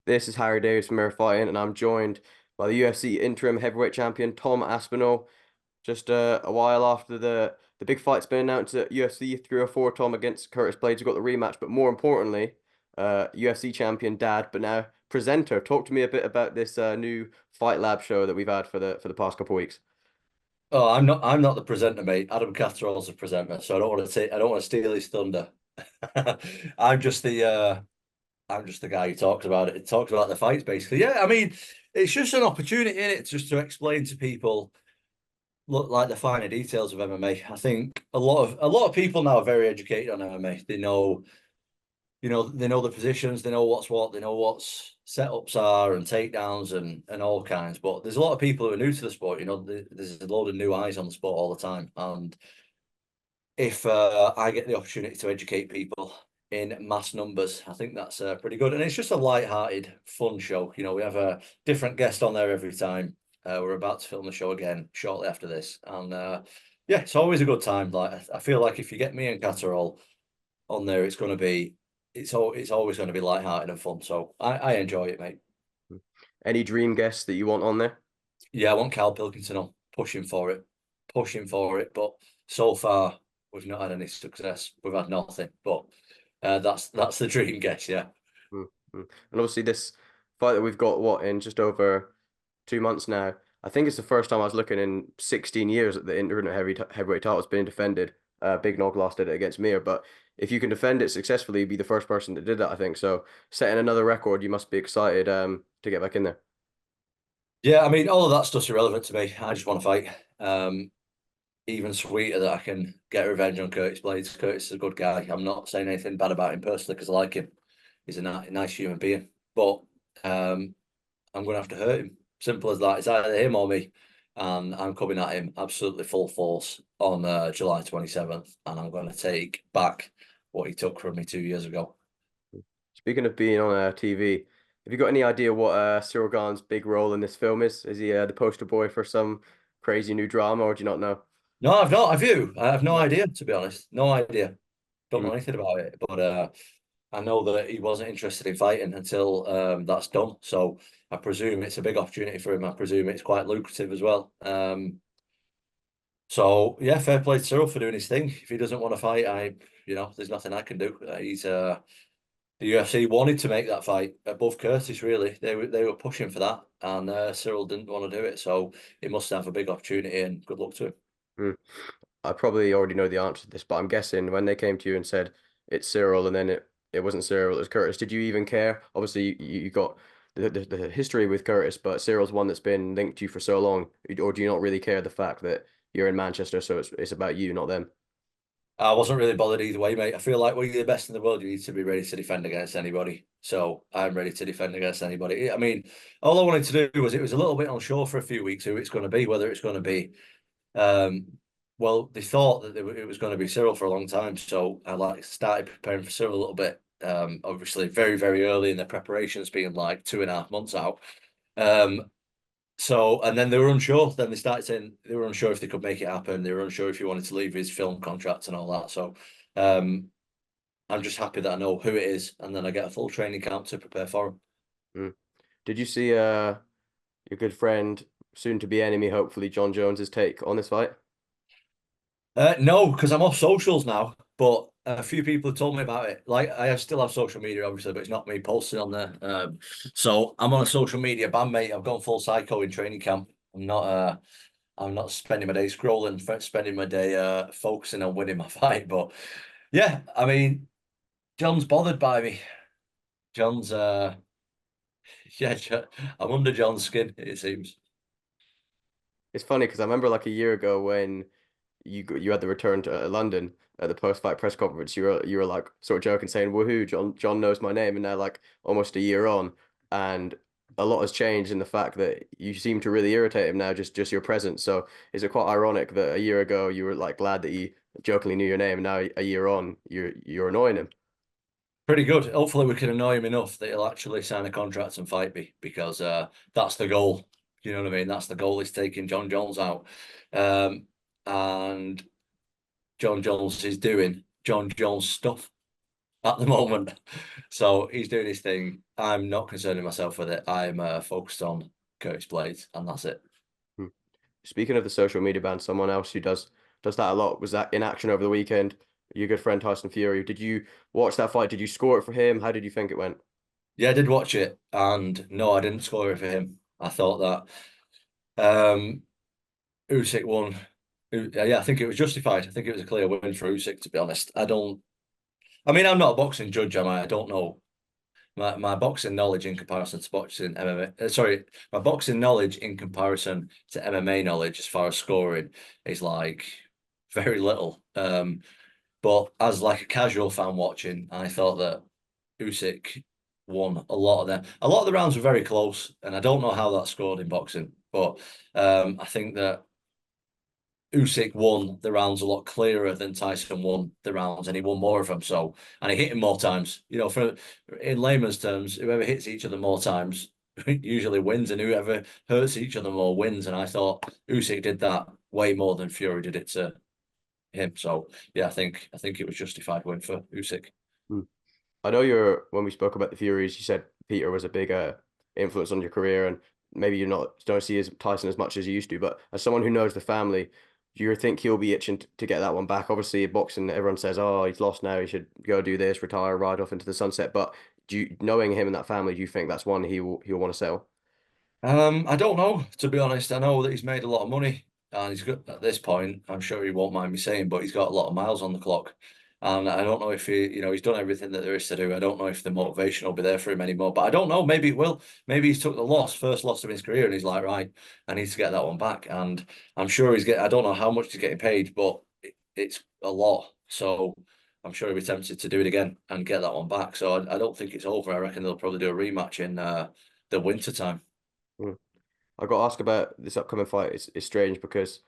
This is Harry Davis from Mirror Fighting, and I'm joined by the UFC interim heavyweight champion Tom Aspinall. Just a while after the big fight's been announced at UFC 304, Tom against Curtis Blaydes, you got the rematch. But more importantly, UFC champion dad, but now presenter. Talk to me a bit about this new Fight Lab show that we've had for the past couple of weeks. Oh, I'm not the presenter, mate. Adam Catterall's the presenter, so I don't want to steal his thunder. I'm just the guy who talks about it. It talks about the fights basically. Yeah, I mean, it's just an opportunity in it just to explain to people look like the finer details of MMA. I think a lot of people now are very educated on MMA. They know the positions, they know what's what, they know what's setups are and takedowns and all kinds. But there's a lot of people who are new to the sport. There's a load of new eyes on the sport all the time. And if I get the opportunity to educate people in mass numbers, I think that's pretty good. And it's just a light-hearted, fun show. We have a different guest on there every time. We're about to film the show again shortly after this, and yeah, it's always a good time. Like I feel like if you get me and Catterall on there, it's always going to be light-hearted and fun. So I enjoy it, mate. Any dream guests that you want on there? Yeah, I want Cal Pilkington on, pushing for it. But so far, we've not had any success. We've had nothing. But that's the dream guess, yeah. Mm, mm. And obviously this fight that we've got, what, in just over 2 months now. I think it's the first time I was looking in 16 years that the interim heavyweight title's been defended. Big Nog lost it against Mir, but if you can defend it successfully, you'd be the first person that did that, I think. So setting another record, you must be excited to get back in there. Yeah, I mean, all of that stuff's irrelevant to me. I just want to fight. Even sweeter that I can get revenge on Curtis Blaydes. Curtis is a good guy. I'm not saying anything bad about him personally because I like him. He's a nice human being. But I'm going to have to hurt him. Simple as that. It's either him or me. And I'm coming at him absolutely full force on July 27th. And I'm going to take back what he took from me 2 years ago. Speaking of being on TV, have you got any idea what Cyril Gane's big role in this film is? Is he the poster boy for some crazy new drama, or do you not know? No, I've not. Have you? I have no idea, to be honest. No idea. Don't Mm. know anything about it. But I know that he wasn't interested in fighting until that's done. So I presume it's a big opportunity for him. I presume it's quite lucrative as well. So yeah, fair play to Cyril for doing his thing. If he doesn't want to fight, there's nothing I can do. The UFC wanted to make that fight above Curtis. Really, they were pushing for that, and Cyril didn't want to do it. So he must have a big opportunity, and good luck to him. Mm. I probably already know the answer to this, but I'm guessing when they came to you and said it's Cyril, and then it wasn't Cyril, it was Curtis. Did you even care? Obviously, you got the history with Curtis, but Cyril's one that's been linked to you for so long. Or do you not really care the fact that you're in Manchester, so it's about you, not them? I wasn't really bothered either way, mate. I feel like when you're the best in the world, you need to be ready to defend against anybody. So I'm ready to defend against anybody. I mean, all I wanted to do was it was a little bit unsure for a few weeks who it's going to be, whether it's going to be. Um, well, they thought that it was going to be Cyril for a long time, so I started preparing for Cyril a little bit. Obviously, very very early in the preparations, being like 2.5 months out. Um, so, and then they were unsure. Then they started saying they were unsure if they could make it happen. They were unsure if he wanted to leave his film contract and all that. So, um, I'm just happy that I know who it is, and then I get a full training camp to prepare for him. Mm. Did you see your good friend, soon to be enemy, hopefully John Jones's take on this fight? No, because I'm off socials now, but a few people have told me about it. Like still have social media, obviously, but it's not me posting on there. So I'm on a social media ban, mate. I've gone full psycho in training camp. I'm not spending my day scrolling, spending my day focusing on winning my fight. But yeah, I mean, John's bothered by me. John's yeah, I'm under John's skin, it seems. It's funny because I remember like a year ago when you had the return to London at the post-fight press conference, you were like sort of joking saying, "Woohoo, John knows my name," and now like almost a year on, and a lot has changed in the fact that you seem to really irritate him now, just your presence. So is it quite ironic that a year ago you were like glad that he jokingly knew your name, and now a year on you're annoying him? Pretty good. Hopefully, we can annoy him enough that he'll actually sign a contract and fight me because that's the goal. You know what I mean? That's the goal is taking John Jones out. And John Jones is doing John Jones stuff. at the moment. So he's doing his thing. I'm not concerning myself with it. I'm focused on Curtis Blaydes, and that's it. Hmm. Speaking of the social media ban, someone else who does that a lot was that in action over the weekend. Your good friend Tyson Fury. Did you watch that fight? Did you score it for him? How did you think it went? Yeah, I did watch it, and no, I didn't score it for him. I thought that Usyk won. Yeah, I think it was justified. I think it was a clear win for Usyk, to be honest. I don't. I mean, I'm not a boxing judge, am I? I don't know. My boxing knowledge in comparison to boxing MMA, sorry, my boxing knowledge in comparison to MMA knowledge as far as scoring is like very little. But as like a casual fan watching, I thought that Usyk won a lot of them. A lot of the rounds were very close, and I don't know how that scored in boxing, but I think that Usyk won the rounds a lot clearer than Tyson won the rounds, and he won more of them. So, and he hit him more times. You know, for in layman's terms, whoever hits each other more times usually wins, and whoever hurts each other more wins. And I thought Usyk did that way more than Fury did it to him. So, yeah, I think it was justified win for Usyk. Hmm. I know you're when we spoke about the Furies, you said Peter was a big influence on your career, and maybe you're not don't see as Tyson as much as you used to. But as someone who knows the family, do you think he'll be itching to get that one back? Obviously, boxing, everyone says, "Oh, he's lost now. He should go do this, retire, ride off into the sunset." But knowing him and that family, do you think that's one he'll want to sell? I don't know, to be honest. I know that he's made a lot of money and he's got at this point, I'm sure he won't mind me saying, but he's got a lot of miles on the clock. And I don't know if he's done everything that there is to do. I don't know if the motivation will be there for him anymore, but I don't know. Maybe it will. Maybe he's took the first loss of his career, and he's like, right, I need to get that one back. And I'm sure I don't know how much he's getting paid, but it's a lot. So I'm sure he'll be tempted to do it again and get that one back. So I don't think it's over. I reckon they'll probably do a rematch in the winter time. Hmm. I got to ask about this upcoming fight. It's strange because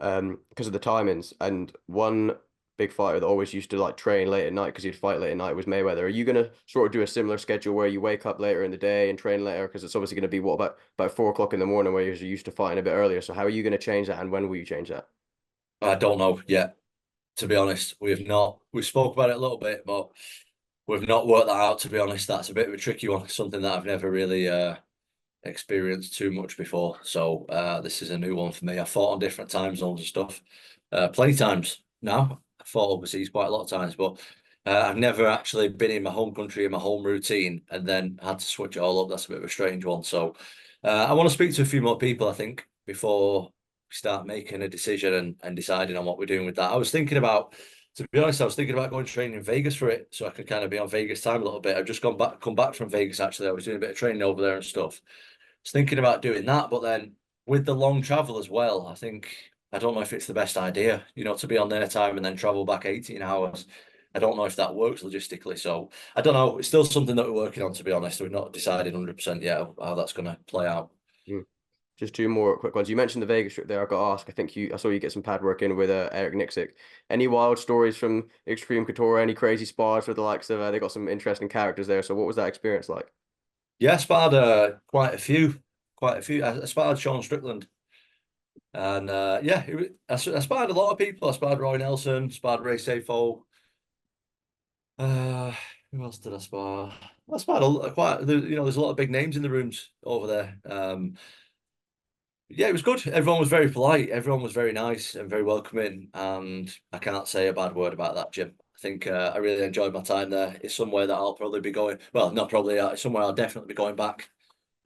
of the timings. And one big fighter that always used to like train late at night because he'd fight late at night was Mayweather. Are you gonna sort of do a similar schedule where you wake up later in the day and train later? Because it's obviously gonna be what about 4 o'clock in the morning where you're used to fighting a bit earlier. So how are you gonna change that, and when will you change that? I don't know yet, to be honest. We've not. We spoke about it a little bit, but we've not worked that out, to be honest. That's a bit of a tricky one. Something that I've never really experienced too much before. So this is a new one for me. I fought on different time zones and stuff. Plenty times now. I fought overseas quite a lot of times, but I've never actually been in my home country in my home routine and then had to switch it all up. That's a bit of a strange one. So I want to speak to a few more people, I think, before we start making a decision and deciding on what we're doing with that. I was thinking about, to be honest, I was thinking about going training in Vegas for it, so I could kind of be on Vegas time a little bit. I've just come back from Vegas actually. I was doing a bit of training over there and stuff. Was thinking about doing that, but then with the long travel as well, I don't know if it's the best idea, to be on their time and then travel back 18 hours. I don't know if that works logistically. So I don't know. It's still something that we're working on, to be honest. We've not decided 100% yet how that's going to play out. Hmm. Just two more quick ones. You mentioned the Vegas trip there. I got to ask. I saw you get some pad work in with Eric Nixick. Any wild stories from Extreme Couture? Any crazy spars with the likes of? They got some interesting characters there. So what was that experience like? Yeah, I sparred quite a few, quite a few. I sparred Sean Strickland, and yeah, I sparred a lot of people. I sparred Roy Nelson, sparred Ray Safo. Uh, who else did I spar? I sparred there's a lot of big names in the rooms over there. Yeah, it was good. Everyone was very polite. Everyone was very nice and very welcoming, and I can't say a bad word about that gym. I think I really enjoyed my time there. It's somewhere that I'll probably be going. Well, not probably. It's somewhere I'll definitely be going back.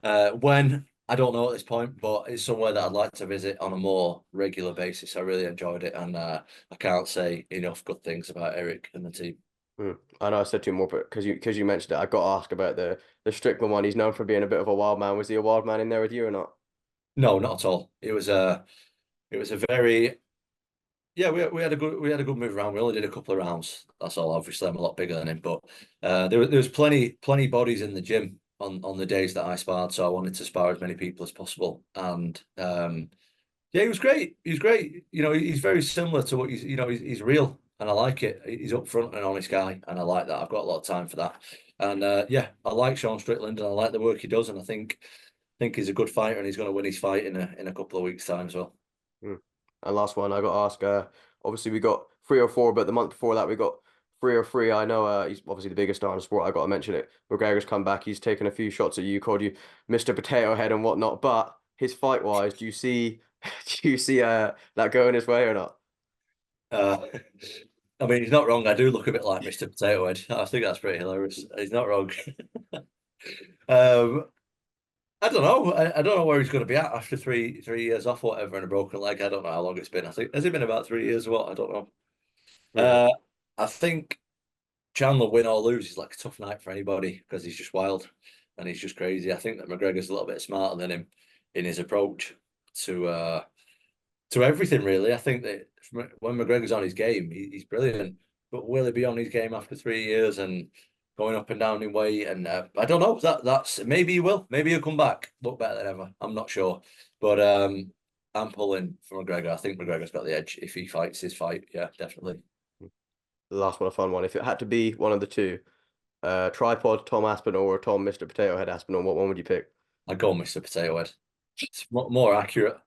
When I don't know at this point, but it's somewhere that I'd like to visit on a more regular basis. I really enjoyed it, and I can't say enough good things about Eric and the team. Hmm. I know I said two more, but because you mentioned it, I got to ask about the Strickland one. He's known for being a bit of a wild man. Was he a wild man in there with you or not? No, not at all. It was a very yeah. We had a good move around. We only did a couple of rounds. That's all. Obviously, I'm a lot bigger than him, but there was plenty bodies in the gym on the days that I sparred. So I wanted to spar as many people as possible, and yeah, he was great. He was great. He's very similar to what he's real, and I like it. He's upfront and an honest guy, and I like that. I've got a lot of time for that. And yeah, I like Sean Strickland, and I like the work he does, and I think he's a good fighter, and he's going to win his fight in a couple of weeks' time as well. Hmm. And last one, I got to ask. Obviously we got 304, but the month before that we got 303. I know he's obviously the biggest star in the sport. I got to mention it. McGregor's come back. He's taken a few shots at you, called you Mr. Potato Head and whatnot. But his fight wise, do you see do you see that going his way or not? Uh, I mean, he's not wrong. I do look a bit like Mr. Potato Head. I think that's pretty hilarious. He's not wrong. um, I don't know. I don't know where he's going to be at after three years off or whatever and a broken leg. I don't know how long it's been. I think has it been about 3 years or what? I don't know. Hmm. I think Chandler win or lose is like a tough night for anybody because he's just wild and he's just crazy. I think that McGregor's a little bit smarter than him in his approach to uh to everything really. I think that when McGregor's on his game, he's brilliant. But will he be on his game after 3 years and going up and down in weight? And I don't know. That's maybe he will. Maybe he'll come back, look better than ever. I'm not sure, but I'm pulling for McGregor. I think McGregor's got the edge if he fights his fight. Yeah, definitely. The last one, a fun one. If it had to be one of the two, tripod Tom Aspinall or Tom Mr. Potato Head Aspinall, what one would you pick? I'd go Mr. Potato Head. It's more accurate.